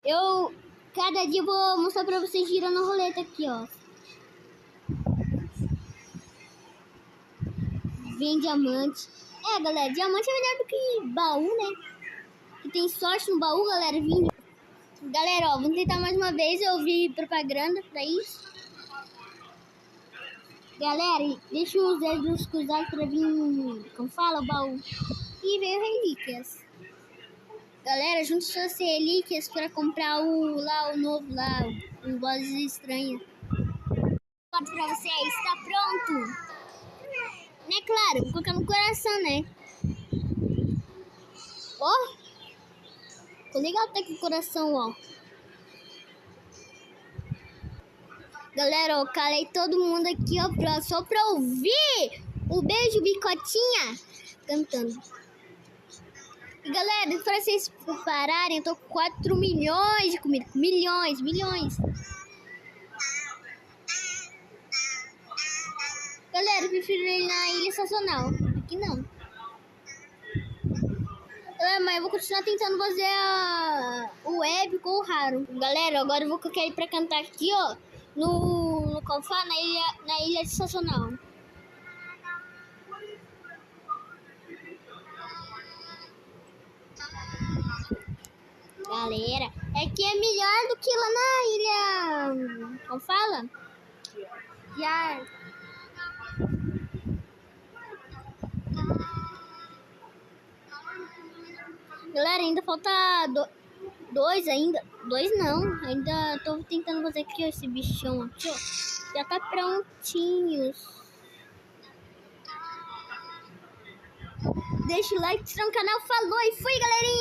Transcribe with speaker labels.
Speaker 1: Eu, cada dia, vou mostrar pra vocês girando a roleta aqui, ó. Vem diamante. É, galera, diamante é melhor do que baú, né? Que tem sorte no baú, galera. Vim. Galera, ó, vamos tentar mais uma vez. Eu vi propaganda pra isso. Galera, deixa os dedos cruzados pra vir, como fala, o baú. E veio relíquias. Galera, junte suas relíquias pra comprar o novo lá, o Vozes Estranhas. Foto pra vocês, tá pronto? Né, claro, vou colocar no coração, né? Ó, ficou legal até com o coração, ó. Galera, eu calei todo mundo aqui, ó, só pra ouvir o Beijo Bicotinha cantando. E galera, pra vocês pararem, eu tô com 4 milhões de comida. Milhões. Galera, eu prefiro ir na Ilha Sazonal. Aqui não. Mas eu vou continuar tentando fazer o épico ou o raro. Galera, agora eu vou colocar ele pra cantar aqui, ó. No Confá, na ilha Sazonal. Galera, é que é melhor do que lá na ilha. Como fala? Já. Galera, ainda falta dois ainda. Dois não. Ainda tô tentando fazer aqui, ó, esse bichão aqui, ó. Já tá prontinhos. Deixa o like, se inscreve no canal. Falou e fui, galerinha!